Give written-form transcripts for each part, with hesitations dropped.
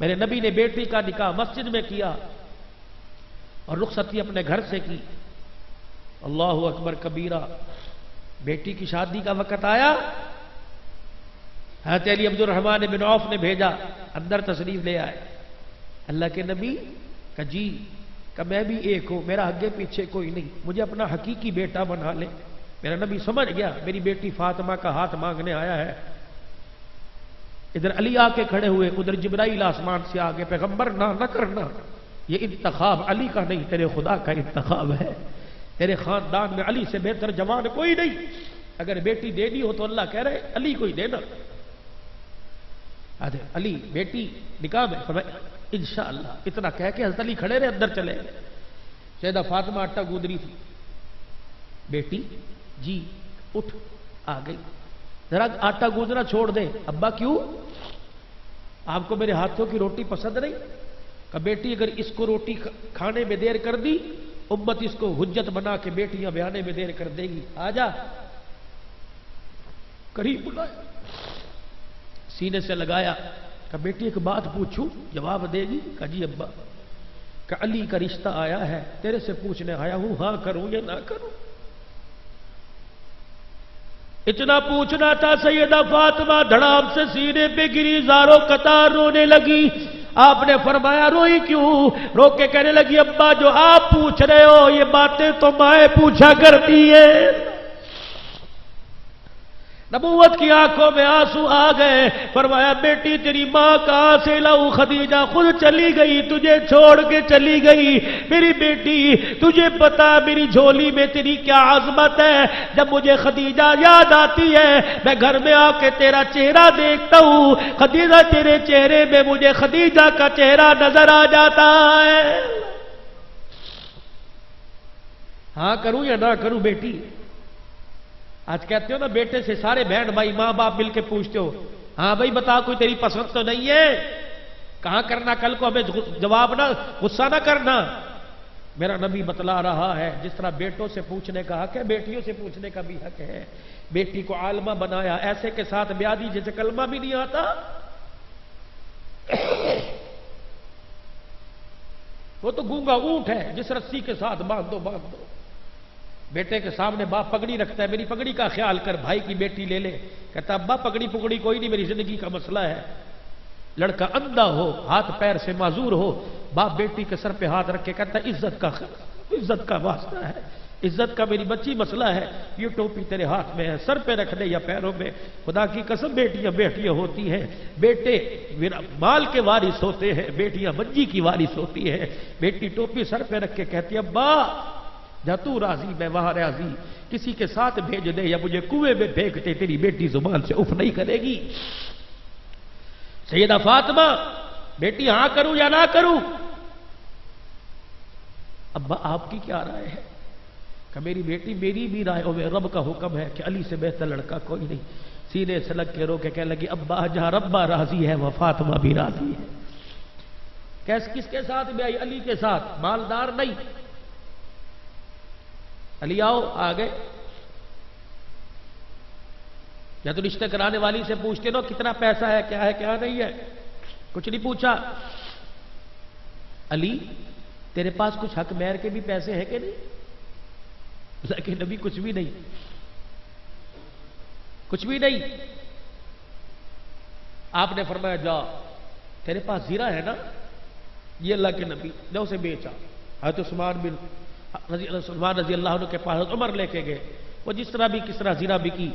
میرے نبی نے بیٹی کا نکاح مسجد میں کیا اور رخصتی اپنے گھر سے کی. اللہ اکبر کبیرہ. بیٹی کی شادی کا وقت آیا، حضرت علی عبد الرحمن بن عوف نے بھیجا اندر تشریف لے آئے. اللہ کے نبی کہ جی، کہ میں بھی ایک ہوں، میرا آگے پیچھے کوئی نہیں، مجھے اپنا حقیقی بیٹا بنا لے. میرا نبی سمجھ گیا میری بیٹی فاطمہ کا ہاتھ مانگنے آیا ہے. ادھر علی آ کے کھڑے ہوئے، ادھر جبرائیل آسمان سے آگے، پیغمبر نہ کرنا، یہ انتخاب علی کا نہیں، تیرے خدا کا انتخاب ہے. تیرے خاندان میں علی سے بہتر جوان کوئی نہیں، اگر بیٹی دینی ہو تو اللہ کہہ رہے علی کو ہی دینا. علی بیٹی نکاح میں فرمایا انشاءاللہ. اتنا کہہ کے حضرت علی کھڑے رہے، اندر چلے گئے. سیدہ فاطمہ آٹا گودری تھی. بیٹی جی اٹھ، آ گئی. ذرا آٹا گوندنا چھوڑ دے. ابا کیوں؟ آپ کو میرے ہاتھوں کی روٹی پسند نہیں؟ کہ بیٹی اگر اس کو روٹی کھانے میں دیر کر دی، امت اس کو حجت بنا کے بیٹیاں بیانے میں دیر کر دے گی. آ جا. قریب بلایا، سینے سے لگایا. کہ بیٹی ایک بات پوچھوں، جواب دے گی؟ کہ جی ابا. کہ علی کا رشتہ آیا ہے، تیرے سے پوچھنے آیا ہوں، ہاں کروں یا نہ کروں. اتنا پوچھنا تھا. سیدہ فاطمہ دھڑام سے سینے پہ گری، زاروں قطار رونے لگی. آپ نے فرمایا روئی کیوں؟ رو کے کہنے لگی ابا جو آپ پوچھ رہے ہو یہ باتیں تو مائیں پوچھا کرتی ہے. نبوت کی آنکھوں میں آنسو آ گئے. فرمایا بیٹی تیری ماں کہاں سے لاؤں؟ خدیجہ خود چلی گئی، تجھے چھوڑ کے چلی گئی. میری بیٹی تجھے پتا میری جھولی میں تیری کیا عظمت ہے. جب مجھے خدیجہ یاد آتی ہے میں گھر میں آ کے تیرا چہرہ دیکھتا ہوں، خدیجہ تیرے چہرے میں مجھے خدیجہ کا چہرہ نظر آ جاتا ہے. ہاں کروں یا نہ کروں بیٹی؟ آج کہتے ہو نا بیٹے سے سارے بہن بھائی ماں باپ مل کے پوچھتے ہو، ہاں بھائی بتا کوئی تیری پسند تو نہیں ہے؟ کہاں کرنا کل کو ہمیں جواب نہ، غصہ نہ کرنا. میرا نبی بتلا رہا ہے جس طرح بیٹوں سے پوچھنے کا حق ہے بیٹیوں سے پوچھنے کا بھی حق ہے. بیٹی کو عالمہ بنایا، ایسے کے ساتھ بیاہ دی جیسے کلمہ بھی نہیں آتا. وہ تو گونگا اونٹ ہے، جس رسی کے ساتھ باندھ دو باندھ دو. بیٹے کے سامنے باپ پگڑی رکھتا ہے، میری پگڑی کا خیال کر. بھائی کی بیٹی لے لے، کہتا ابا پگڑی پگڑی کوئی نہیں، میری زندگی کا مسئلہ ہے. لڑکا اندھا ہو، ہاتھ پیر سے معذور ہو، باپ بیٹی کے سر پہ ہاتھ رکھ کے کہتا عزت کا واسطہ ہے، عزت کا میری بچی مسئلہ ہے، یہ ٹوپی تیرے ہاتھ میں ہے، سر پہ رکھ دے یا پیروں میں. خدا کی قسم بیٹیاں ہوتی ہیں، بیٹے مال کے وارث ہوتے ہیں، بیٹیاں منجی کی وارث ہوتی ہیں. بیٹی ٹوپی سر پہ رکھ کے کہتی ابا جا تو راضی میں وہاں راضی، کسی کے ساتھ بھیج دے یا مجھے کنویں میں پھینک دے، تیری بیٹی زبان سے اف نہیں کرے گی. سیدہ فاطمہ بیٹی ہاں کروں یا نہ کروں؟ ابا آپ کی کیا رائے ہے؟ کہ میری بیٹی میری بھی رائے ہو، رب کا حکم ہے کہ علی سے بہتر لڑکا کوئی نہیں. سینے سے لگ کے رو کے کہنے لگی ابا جہاں ربا راضی ہے وہ فاطمہ بھی راضی ہے. کس کے ساتھ بھی آئی؟ علی کے ساتھ. مالدار نہیں. علی آؤ، آ گئے. یا تو رشتے کرانے والی سے پوچھتے نا کتنا پیسہ ہے کیا نہیں ہے، کچھ نہیں پوچھا. علی تیرے پاس کچھ حق مہر کے بھی پیسے ہیں کہ نہیں؟ لیکن نبی کچھ بھی نہیں، کچھ بھی نہیں. آپ نے فرمایا جا تیرے پاس زیرہ ہے نا، یہ اللہ کے نبی نے اسے بیچا. حضرت عثمان رضی اللہ عنہ کے پاس عمر لے کے گئے. وہ جس طرح بھی کس طرح زیرہ بکی،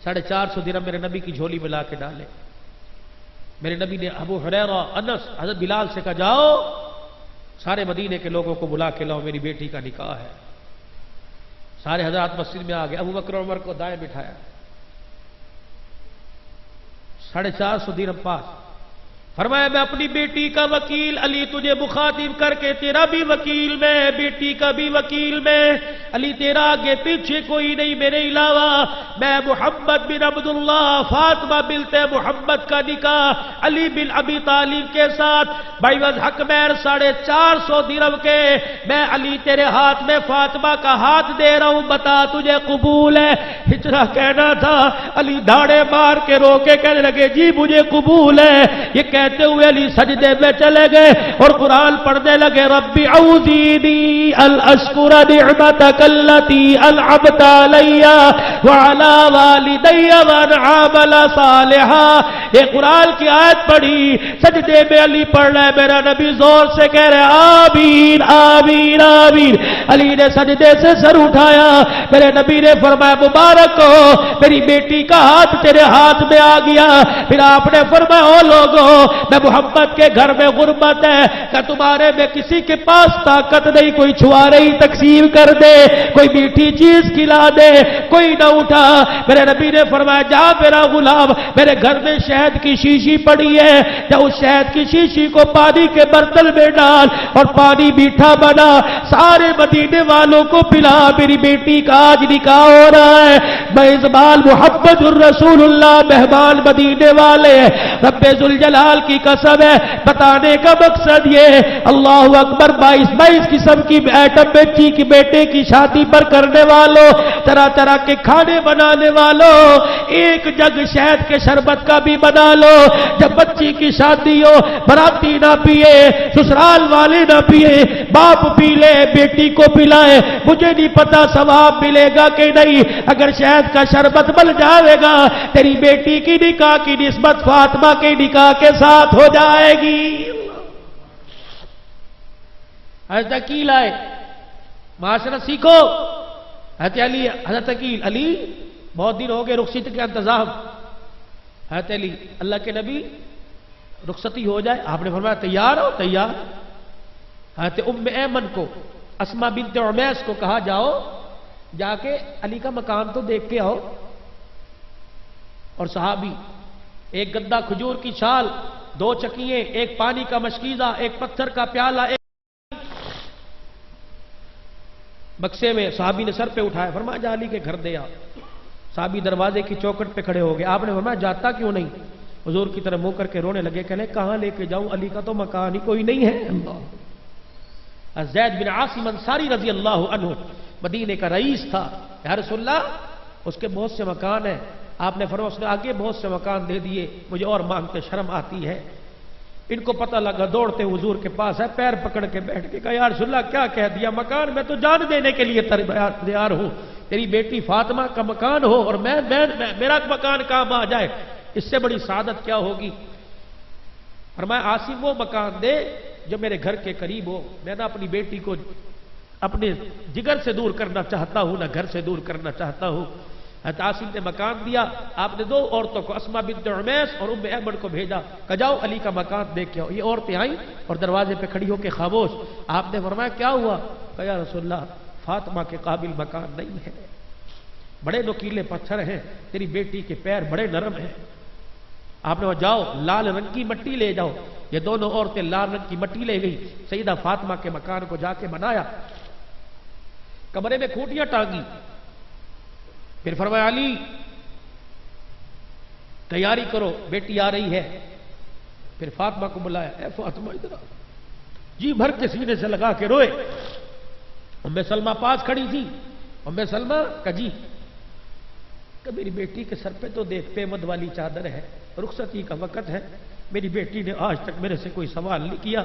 450 درہم میرے نبی کی جھولی میں لا کے ڈالے. میرے نبی نے ابو ہریرہ، انس، حضرت بلال سے کہا جاؤ سارے مدینے کے لوگوں کو بلا کے لاؤ، میری بیٹی کا نکاح ہے. سارے حضرات مسجد میں آ گئے. ابو بکر عمر کو دائیں بٹھایا، 450 درہم پاس. فرمایا میں اپنی بیٹی کا وکیل، علی تجھے مخاطب کر کے تیرا بھی وکیل میں، بیٹی کا بھی وکیل میں. علی تیرا آگے پیچھے کوئی نہیں میرے علاوہ. میں محمد بن عبداللہ فاطمہ بنت محمد کا نکاح علی بن ابی طالب کے ساتھ بعوض حق مہر 450 درہم کے میں علی تیرے ہاتھ میں فاطمہ کا ہاتھ دے رہا ہوں، بتا تجھے قبول ہے؟ ہجرا کہنا تھا. علی دھاڑے مار کے رو کے کہنے لگے جی مجھے قبول ہے. یہ کہتے ہوئے علی سجدے میں چلے گئے اور قرآن پڑھنے لگے ربی اوزینی الاشکر نعمتک التی انعمت علی وعلی والدی وان عامل صالحا. یہ قرآن کی آیت پڑھی, سجدے میں علی پڑھ رہے, میرا نبی زور سے کہہ رہے آمین آمین آمین. علی نے سجدے سے سر اٹھایا, میرے نبی نے فرمایا مبارک ہو, میری بیٹی کا ہاتھ تیرے ہاتھ میں آ گیا. پھر آپ نے فرمایا او لوگوں, میں محمد کے گھر میں غربت ہے کہ تمہارے میں کسی کے پاس طاقت نہیں, کوئی چھوارے ہی تقسیم کر دے, کوئی میٹھی چیز کھلا دے, کوئی نہ اٹھا. میرے نبی نے فرمایا جا میرا غلام, میرے گھر میں شہد کی شیشی پڑی ہے, جا اس شہد کی شیشی کو پانی کے برتن میں ڈال اور پانی میٹھا بنا, سارے مدینے والوں کو پلا, میری بیٹی کا آج نکاح ہو رہا ہے. میزبان محمد الرسول اللہ, مہمان مدینے والے. رب ذوالجلال کی قسم ہے, بتانے کا مقصد یہ, اللہ اکبر, 22 قسم کی ایٹم بچی کی بیٹے کی شادی پر کرنے والوں, طرح طرح کے کھانے بنانے والوں, ایک جگ شہد کے شربت کا بھی بنا لو. جب بچی کی شادی ہو, براتی نہ پیے, سسرال والے نہ پیے, باپ پی لے, بیٹی کو پلائے. مجھے نہیں پتا ثواب ملے گا کہ نہیں, اگر شہد کا شربت بن جائے گا تیری بیٹی کی نکاح کی نسبت فاطمہ کے نکاح کے ساتھ ہو جائے گی. حضرت عقیل آئے, معاشرت سیکھو. حضرت عقیل, علی بہت دن ہو گئے رخصت کے انتظام. حضرت علی, اللہ کے نبی رخصتی ہو جائے. آپ نے فرمایا تیار ہو؟ تیار. حضرت ام ایمن کو, اسما بنت عمیس کو کہا جاؤ, جا کے علی کا مکان تو دیکھ کے آؤ. اور صحابی, ایک گدا کھجور کی چھال, 2 چکیے, ایک پانی کا مشکیزہ, ایک پتھر کا پیالہ, ایک بکسے میں صحابی نے سر پہ اٹھایا, فرمایا جا علی کے گھر دے آ. صحابی دروازے کی چوکٹ پہ کھڑے ہو گئے. آپ نے فرمایا جاتا کیوں نہیں؟ حضور کی طرف منہ کر کے رونے لگے, کہنے کہاں لے کے جاؤں, علی کا تو مکان ہی کوئی نہیں ہے. اللہ. زید بن عاصم انصاری رضی اللہ عنہ مدینے کا رئیس تھا. یا رسول اللہ, اس کے بہت سے مکان ہیں. آپ نے فرمایا, اس نے آگے بہت سے مکان دے دیے, مجھے اور مانگتے شرم آتی ہے. ان کو پتہ لگا, دوڑتے حضور کے پاس ہے, پیر پکڑ کے بیٹھ کے کہا یا رسول اللہ کیا کہہ دیا, مکان میں تو جان دینے کے لیے تیار ہوں, تیری بیٹی فاطمہ کا مکان ہو اور میرا مکان کام آ جائے, اس سے بڑی سعادت کیا ہوگی. فرمایا عاصم وہ مکان دے جو میرے گھر کے قریب ہو, میں نہ اپنی بیٹی کو اپنے جگر سے دور کرنا چاہتا ہوں, نہ گھر سے دور کرنا چاہتا ہوں. حضرت عاصم نے مکان دیا. آپ نے 2 عورتوں کو, اسما بنت عمیس اور ام ایمن کو بھیجا, کہ جاؤ علی کا مکان دیکھ کے آؤ. یہ عورتیں آئیں اور دروازے پہ کھڑی ہو کے خاموش. آپ نے فرمایا کیا ہوا؟ کہ یا رسول اللہ فاطمہ کے قابل مکان نہیں ہے, بڑے نوکیلے پتھر ہیں, تیری بیٹی کے پیر بڑے نرم ہیں. آپ نے جاؤ لال رنگ کی مٹی لے جاؤ. یہ دونوں عورتیں لال رنگ کی مٹی لے گئی, سیدہ فاطمہ کے مکان کو جا کے بنایا, کمرے میں کھوٹیاں ٹانگی. پھر فرمایا علی تیاری کرو, بیٹی آ رہی ہے. پھر فاطمہ کو بلایا, اے فاطمہ ادھر آ. جی بھر کے سینے سے لگا کے روئے. ام سلمہ پاس کھڑی تھی. ام سلمہ کا جی, کہ میری بیٹی کے سر پہ تو دیکھ پیمد والی چادر ہے, رخصتی کا وقت ہے, میری بیٹی نے آج تک میرے سے کوئی سوال نہیں کیا,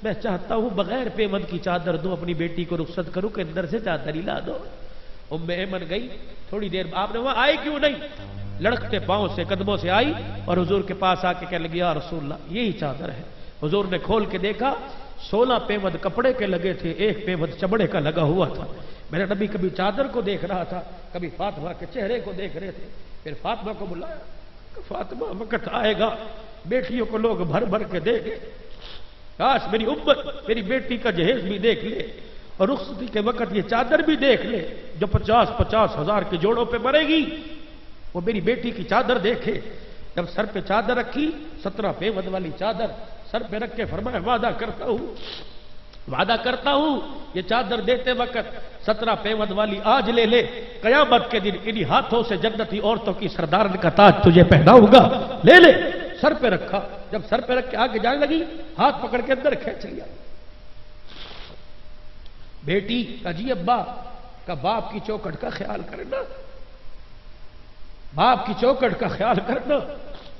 میں چاہتا ہوں بغیر پیمد کی چادر دو, اپنی بیٹی کو رخصت کروں کہ اندر سے چادر ہی لا دو. ام ایمن گئی. تھوڑی دیر آپ نے وہاں آئے کیوں نہیں, لڑکتے پاؤں سے قدموں سے آئی اور حضور کے پاس آ کے کہنے لگی یا رسول اللہ یہی چادر ہے. حضور نے کھول کے دیکھا, 16 پیمد کپڑے کے لگے تھے, 1 پیمد چمڑے کا لگا ہوا تھا. میرا نبی کبھی چادر کو دیکھ رہا تھا, کبھی فاطمہ کے چہرے کو دیکھ رہے تھے. پھر فاطمہ کو بلایا, فاطمہ وقت آئے گا بیٹیوں کو لوگ بھر بھر کے دے گے, کاش میری امت میری بیٹی کا جہیز بھی دیکھ لے اور رخصتی کے وقت یہ چادر بھی دیکھ لے جو 50-50 ہزار کے جوڑوں پہ مرے گی, وہ میری بیٹی کی چادر دیکھے. جب سر پہ چادر رکھی, 17 پیمد والی چادر سر پہ رکھ کے فرمایا وعدہ کرتا ہوں یہ چادر دیتے وقت 17 پیمد والی آج لے لے, قیامت کے دن انہی ہاتھوں سے جنتی عورتوں کی سردارن کا تاج تجھے پہناؤں گا, لے لے. سر پہ رکھا, جب سر پہ رکھ کے آگے جانے لگی, ہاتھ پکڑ کے اندر کھینچ لیا. بیٹی کا جی ابا, کا باپ کی چوکٹ کا خیال کرنا, باپ کی چوکٹ کا خیال کرنا.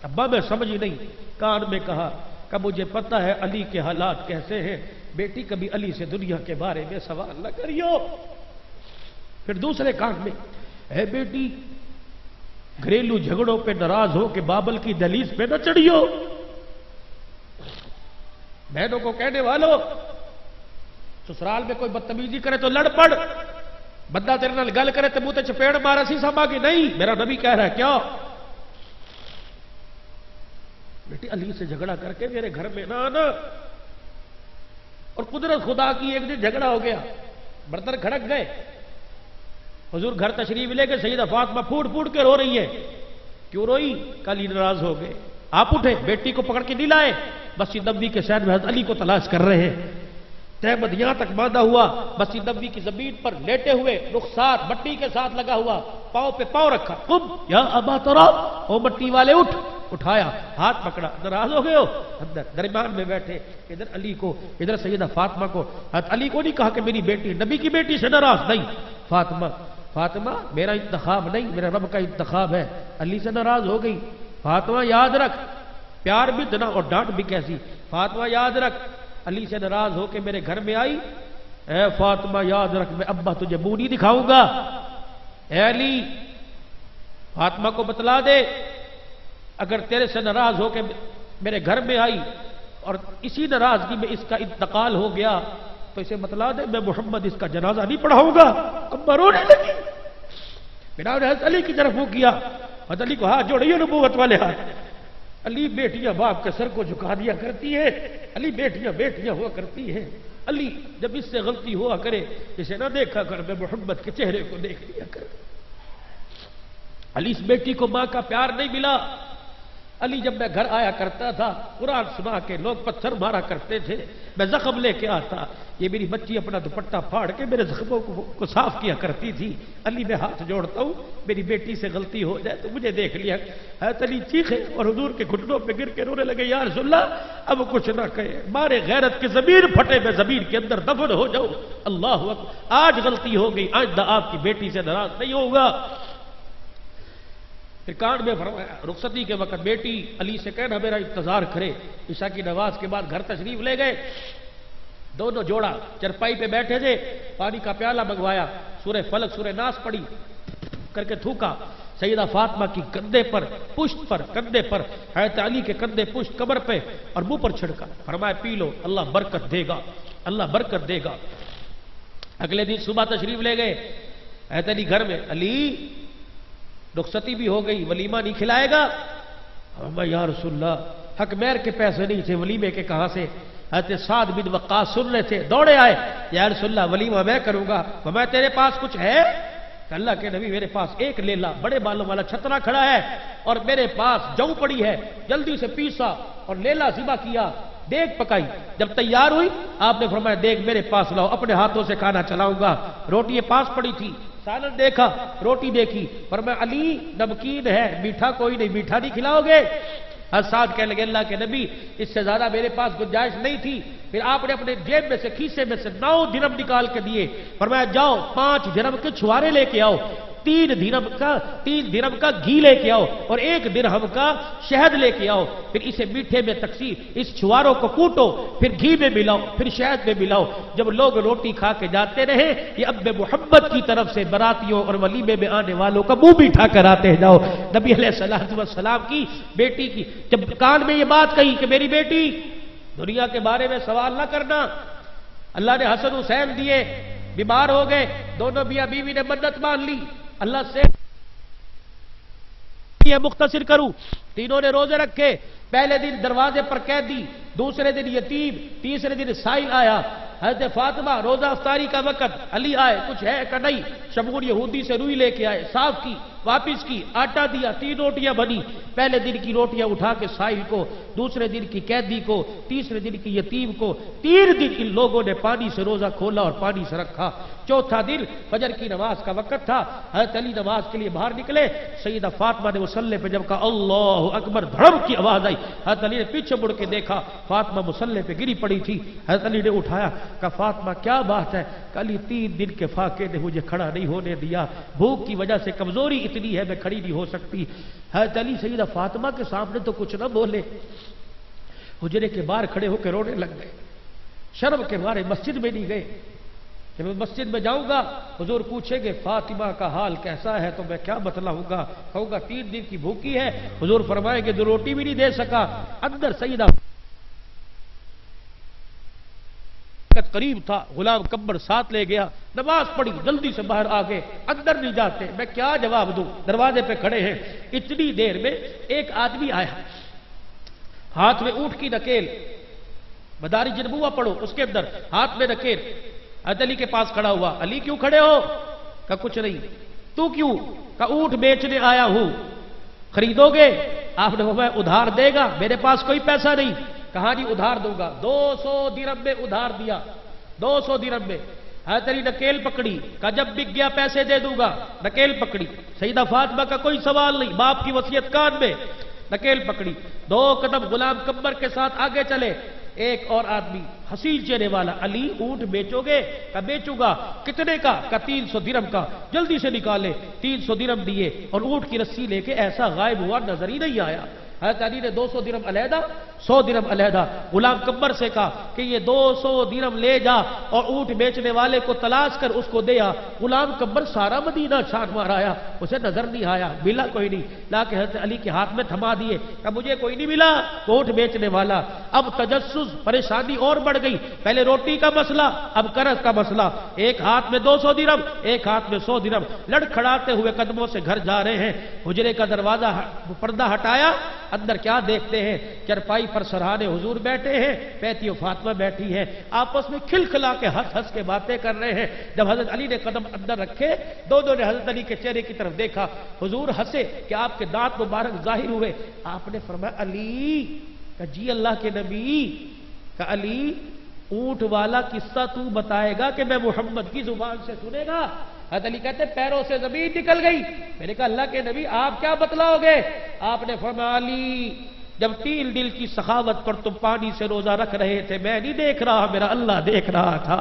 ابا میں سمجھی نہیں, کان میں کہا کہ مجھے پتہ ہے علی کے حالات کیسے ہیں، بیٹی کبھی علی سے دنیا کے بارے میں سوال نہ کریو۔ پھر دوسرے کان میں، اے بیٹی گھریلو جھگڑوں پہ ناراض ہو کہ بابل کی دہلیز پہ نہ چڑھیو۔ بہنوں کو کہنے والوں، سسرال میں کوئی بدتمیزی کرے تو لڑ پڑ، بندہ تیرے نال گل کرے تو منہ تے چپیڑ مارا سی سما کہ نہیں، میرا نبی کہہ رہا ہے کیا؟ بیٹی علی سے جھگڑا کر کے میرے گھر میں نہ آنا۔ اور قدرت خدا کی ایک دن جھگڑا ہو گیا، برتن کھڑک گئے، حضور گھر تشریف لے کے سیدہ فاطمہ پھوٹ پھوٹ کے رو رہی ہے۔ کیوں روئی؟ علی ناراض ہو گئے۔ آپ اٹھے، بیٹی کو پکڑ کے نہیں لائے، مسجد نبوی کے شہر میں حضرت علی کو تلاش کر رہے ہیں۔ تہمد یہاں تک باندھا ہوا، مسجد نبوی کی زمین پر لیٹے ہوئے، رخسار مٹی کے ساتھ لگا ہوا، پاؤں پہ پاؤں رکھا، قم یا ابا تراب، او مٹی والے اٹھ، اٹھایا، ہاتھ پکڑا، ناراض ہو گئے ہو، اندر درمیان میں بیٹھے، ادھر علی کو، ادھر سیدہ فاطمہ کو۔ حضرت علی کو نہیں کہا کہ میری بیٹی، نبی کی بیٹی سے ناراض نہیں، فاطمہ فاطمہ میرا انتخاب نہیں، میرا رب کا انتخاب ہے، علی سے ناراض ہو گئی۔ فاطمہ یاد رکھ، پیار بھی اتنا اور ڈانٹ بھی کیسی، فاطمہ یاد رکھ علی سے ناراض ہو کے میرے گھر میں آئی، اے فاطمہ یاد رکھ میں ابا تجھے منہ نہیں دکھاؤں گا، اے علی فاطمہ کو بتلا دے اگر تیرے سے ناراض ہو کے میرے گھر میں آئی اور اسی ناراضگی میں اس کا انتقال ہو گیا تو اسے بتلا دے میں محمد اس کا جنازہ نہیں پڑھاؤں گا۔ ابا رونے لگی، بنا نے حضرت علی کی طرف منہ کیا، حضرت علی کو ہاتھ جوڑیے نبوت والے ہاتھ۔ علی بیٹیاں باپ کے سر کو جھکا دیا کرتی ہے، علی بیٹیاں بیٹیاں ہوا کرتی ہیں، علی جب اس سے غلطی ہوا کرے اسے نہ دیکھا کر، میں محمد کے چہرے کو دیکھ لیا کر۔ علی اس بیٹی کو ماں کا پیار نہیں ملا۔ علی جب میں گھر آیا کرتا تھا قرآن سنا کے لوگ پتھر مارا کرتے تھے، میں زخم لے کے آتا، یہ میری بچی اپنا دوپٹہ پھاڑ کے میرے زخموں کو صاف کیا کرتی تھی۔ علی میں ہاتھ جوڑتا ہوں، میری بیٹی سے غلطی ہو جائے تو مجھے دیکھ لیا۔ حضرت علی چیخے اور حضور کے گھٹنوں پہ گر کے رونے لگے، یا رسول اللہ اب کچھ نہ کہے، مارے غیرت کی زمین پھٹے، میں زمین کے اندر دفن ہو جاؤں۔ اللہ اکبر، آج غلطی ہو گئی، آئندہ آپ کی بیٹی سے ناراض نہیں ہوگا۔ پھر کان میں فرمایا رخصتی کے وقت بیٹی علی سے کہنا میرا انتظار کرے۔ عشاء کی نماز کے بعد گھر تشریف لے گئے، دونوں جوڑا چرپائی پہ بیٹھے تھے، پانی کا پیالہ منگوایا، سورہ فلق سورہ ناس پڑھی کر کے تھوکا، سیدہ فاطمہ کی کندھے پر، پشت پر، کندھے پر، حضرت علی کے کندھے پشت کمر پہ اور منہ پر چھڑکا، فرمایا پی لو، اللہ برکت دے گا، اللہ برکت دے گا۔ اگلے دن صبح تشریف لے گئے، حضرت علی گھر میں، علی رخصتی بھی ہو گئی، ولیمہ نہیں کھلائے گا؟ میں یا رسول اللہ حق مہر کے پیسے نہیں تھے، ولیمے کے کہاں سے؟ حضرت سعد بن وقاص سن رہے تھے، دوڑے آئے، یا رسول اللہ ولیمہ میں کروں گا۔ میں تیرے پاس کچھ ہے؟ کہ اللہ کے نبی میرے پاس ایک لیلا بڑے بالوں والا چھترا کھڑا ہے اور میرے پاس جو پڑی ہے، جلدی سے پیسا اور لیلا ذبح کیا، دیگ پکائی، جب تیار ہوئی آپ نے فرمایا دیگ میرے پاس لاؤ، اپنے ہاتھوں سے کھانا چلاؤں گا۔ روٹی پاس پڑی تھی، سالن دیکھا، روٹی دیکھی، فرمایا علی نمکین ہے، میٹھا کوئی نہیں، میٹھا نہیں کھلاؤ گے؟ سعد کہنے لگے اللہ کے نبی اس سے زیادہ میرے پاس گنجائش نہیں تھی۔ پھر آپ نے اپنے جیب میں سے کھیسے میں سے 9 درہم نکال کے دیے، فرمایا جاؤ 5 درہم کے چھوارے لے کے آؤ، 3 درہم کا گھی لے کے آؤ اور 1 درہم کا شہد لے کے آؤ، پھر اسے میٹھے میں تقسیم، اس چھواروں کو کوٹو، پھر گھی میں ملاؤ، پھر شہد میں ملاؤ۔ جب لوگ روٹی کھا کے جاتے رہے، یہ اب محمد کی طرف سے براتیوں اور ولیمے میں آنے والوں کا منہ بھی اٹھا کر آتے جاؤ۔ نبی علیہ السلام کی بیٹی کی جب کان میں یہ بات کہی کہ میری بیٹی دنیا کے بارے میں سوال نہ کرنا، اللہ نے حسن حسین دیے، بیمار ہو گئے، دونوں میاں بیوی نے منت مان لی اللہ سے یہ مختصر کروں، تینوں نے روزے رکھے، پہلے دن دروازے پر قیدی، دوسرے دن یتیم، تیسرے دن سائل آیا، حضرت فاطمہ روزہ افطاری کا وقت، علی آئے کچھ ہے کہ نہیں، شمعون یہودی سے روئی لے کے آئے، صاف کی، واپس کی، آٹا دیا، 3 روٹیاں بنی، پہلے دن کی روٹیاں اٹھا کے سائل کو، دوسرے دن کی قیدی کو، تیسرے دن کی یتیم کو، 3 دن ان لوگوں نے پانی سے روزہ کھولا اور پانی سے رکھا۔ چوتھا دن فجر کی نماز کا وقت تھا، حضرت علی نماز کے لیے باہر نکلے، سیدہ فاطمہ نے مصلی پہ جب کہا اللہ اکبر، دھڑم کی آواز آئی، حضرت علی نے پیچھے مڑ کے دیکھا، فاطمہ مصلی پہ گری پڑی تھی، حضرت علی نے اٹھایا، کہا فاطمہ کیا بات ہے؟ کہ علی 3 دن کے فاقے نے مجھے کھڑا نہیں ہونے دیا، بھوک کی وجہ سے کمزوری اتنی ہے میں کھڑی نہیں ہو سکتی۔ حضرت علی سیدہ فاطمہ کے سامنے تو کچھ نہ بولے، حجرے کے باہر کھڑے ہو کے رونے لگ گئے، شرم کے مارے مسجد میں نہیں گئے کہ میں مسجد میں جاؤں گا حضور پوچھیں گے فاطمہ کا حال کیسا ہے تو میں کیا بتلاؤں گا، کہوں گا 3 دن کی بھوکی ہے، حضور فرمائیں گے 2 روٹی بھی نہیں دے سکا۔ اندر سیدہ قریب تھا، غلام کمبر ساتھ لے گیا، نماز پڑھی، جلدی سے باہر آ گئے، اندر نہیں جاتے، میں کیا جواب دوں، دروازے پہ کھڑے ہیں۔ اتنی دیر میں ایک آدمی آیا، ہاتھ میں اونٹ کی نکیل، مدارج النبوہ پڑھو اس کے اندر ہاتھ میں نکیل، حضرت علی کے پاس کھڑا ہوا۔ علی کیوں کھڑے ہو؟ کہا کچھ نہیں۔ تو کیوں؟ کہا اونٹ بیچنے آیا ہوں، خریدو گے؟ آپ نے فرمایا ادھار دے گا؟ میرے پاس کوئی پیسہ نہیں۔ کہا جی ادھار دوں گا۔ 200 درہم میں ادھار دیا، 200 درہم میں۔ حضرت علی نکیل پکڑی، کہا جب بک گیا پیسے دے دوں گا، نکیل پکڑی۔ سیدہ فاطمہ کا کوئی سوال نہیں، باپ کی وصیت کان میں، نکیل پکڑی، 2 قدم غلام کمبر کے ساتھ آگے چلے۔ ایک اور آدمی حسین چہرے والا، علی اونٹ بیچو گے؟ کہا بیچوں گا۔ کتنے کا؟ کہا 300 درہم کا۔ جلدی سے نکالے، 300 درہم دیے اور اونٹ کی رسی لے کے ایسا غائب ہوا، نظر ہی نہیں آیا۔ حضرت علی نے 200 درہم علیحدہ، 100 درہم علیحدہ، غلام کمبر سے کہا کہ یہ 200 درہم لے جا اور اونٹ بیچنے والے کو تلاش کر اس کو دے آ۔ غلام کمبر سارا مدینہ چھان مار آیا، اسے نظر نہیں آیا، ملا کوئی نہیں، لا کے حضرت علی کے ہاتھ میں تھما دیے، کہ مجھے کوئی نہیں ملا اونٹ بیچنے والا۔ اب تجسس، پریشانی اور بڑھ گئی، پہلے روٹی کا مسئلہ، اب قرض کا مسئلہ، ایک ہاتھ میں 200 درہم، ایک ہاتھ میں 100 درہم، لڑکھڑاتے ہوئے قدموں سے گھر جا رہے ہیں۔ حجرے کا دروازہ پردہ ہٹایا، اندر کیا دیکھتے ہیں؟ چرپائی پر سرحانے حضور بیٹھے ہیں، بیٹی و فاطمہ بیٹھی ہے، آپس میں کھلکھلا کے ہنس ہنس کے باتیں کر رہے ہیں۔ جب حضرت علی نے قدم اندر رکھے، دونوں نے حضرت علی کے چہرے کی طرف دیکھا، حضور ہنسے کہ آپ کے دانت مبارک ظاہر ہوئے۔ آپ نے فرمایا علی، کہ جی اللہ کے نبی، کہ علی اونٹ والا قصہ تو بتائے گا کہ میں محمد کی زبان سے سنے گا؟ حضرت علی کہتے پیروں سے زمین نکل گئی۔ میں نے کہا اللہ کے نبی آپ کیا بتلاؤ گے؟ آپ نے فرمایا علی، جب 3 دل کی سخاوت پر تم پانی سے روزہ رکھ رہے تھے، میں نہیں دیکھ رہا، میرا اللہ دیکھ رہا تھا۔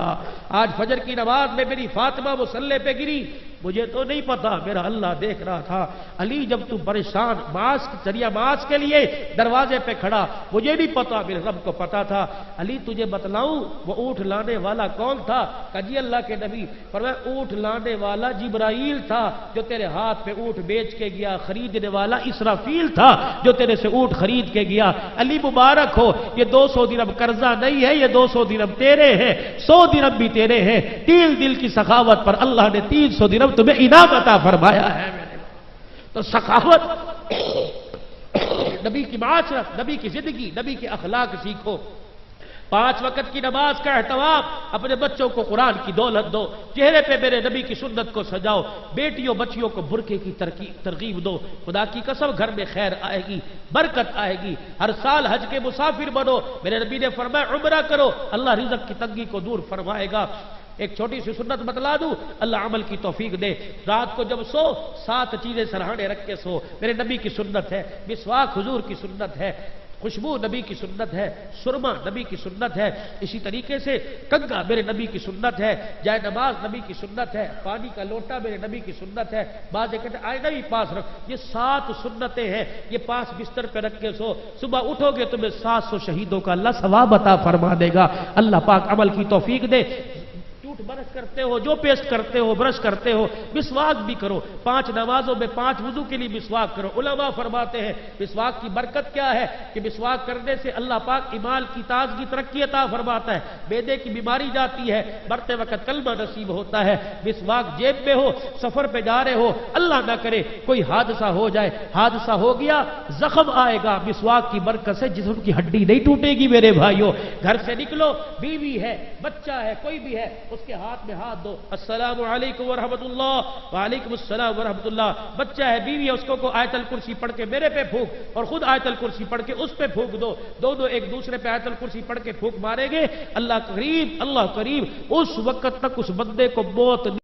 آج فجر کی نماز میں میری فاطمہ مصلی پہ گری، مجھے تو نہیں پتا، میرا اللہ دیکھ رہا تھا۔ علی جب تم پریشان ماسک کے لیے دروازے پہ کھڑا، مجھے نہیں پتا، میرے رب کو پتا تھا۔ علی تجھے بتلاؤں وہ اونٹ لانے والا کون تھا؟ کہ جی اللہ کے نبی۔ فرمایا اونٹ لانے والا جبرائیل تھا جو تیرے ہاتھ پہ اونٹ بیچ کے گیا، خریدنے والا اسرافیل تھا جو تیرے سے اونٹ خرید کے گیا۔ علی مبارک ہو، یہ 200 درہم قرضہ نہیں ہے، یہ 200 درہم تیرے ہیں، 100 درہم بھی تیرے ہیں۔ 3 دل کی سخاوت پر اللہ نے 300 درہم تمہیں انعام عطا فرمایا ہے۔ تو سخاوت، نبی کی معاشرت، نبی کی زندگی، نبی کے اخلاق سیکھو۔ 5 وقت کی نماز کا اہتمام، اپنے بچوں کو قرآن کی دولت دو، چہرے پہ میرے نبی کی سنت کو سجاؤ، بیٹیوں بچیوں کو برقعے کی ترغیب دو۔ خدا کی قسم گھر میں خیر آئے گی، برکت آئے گی۔ ہر سال حج کے مسافر بنو، میرے نبی نے فرمایا عمرہ کرو، اللہ رزق کی تنگی کو دور فرمائے گا۔ ایک چھوٹی سی سنت بتلا دوں، اللہ عمل کی توفیق دے۔ رات کو جب سو 7 چیزیں سرہانے رکھ کے سو، میرے نبی کی سنت ہے۔ مسواک حضور کی سنت ہے، خوشبو نبی کی سنت ہے، سرما نبی کی سنت ہے، اسی طریقے سے کنگا میرے نبی کی سنت ہے، جائے نماز نبی کی سنت ہے، پانی کا لوٹا میرے نبی کی سنت ہے، بعض کہتے ہیں آئینہ بھی پاس رکھ۔ یہ 7 سنتیں ہیں، یہ پاس بستر پہ رکھ کے سو، صبح اٹھو گے تمہیں 700 شہیدوں کا اللہ ثواب عطا فرما دے گا۔ اللہ پاک عمل کی توفیق دے۔ برش کرتے ہو، جو پیسٹ کرتے ہو، برش کرتے ہو، مسواک بھی کرو۔ 5 نمازوں میں 5 وضو کے لیے مسواک کرو۔ علماء فرماتے ہیں مسواک کی برکت کیا ہے کہ مسواک کرنے سے اللہ پاک ایمان کی تازگی ترقی عطا فرماتا ہے، معدے کی بیماری جاتی ہے، مرتے وقت کلمہ نصیب ہوتا ہے۔ مسواک جیب میں ہو، سفر پہ جا رہے ہو، اللہ نہ کرے کوئی حادثہ ہو جائے، حادثہ ہو گیا زخم آئے گا، مسواک کی برکت سے جسم کی ہڈی نہیں ٹوٹے گی۔ میرے بھائیوں گھر سے نکلو، بیوی ہے، بچہ ہے، کوئی بھی ہے، اس کے ہاتھ میں ہاتھ دو، السلام علیکم ورحمۃ اللہ، وعلیکم السلام ورحمۃ اللہ۔ بچہ ہے، بیوی ہے، اس کو آیت الکرسی پڑھ کے میرے پہ پھونک اور خود آیت الکرسی پڑھ کے اس پہ پھونک دو، دونوں ایک دوسرے پہ آیت الکرسی پڑھ کے پھونک مارے گے، اللہ قریب، اللہ قریب، اس وقت تک اس بندے کو موت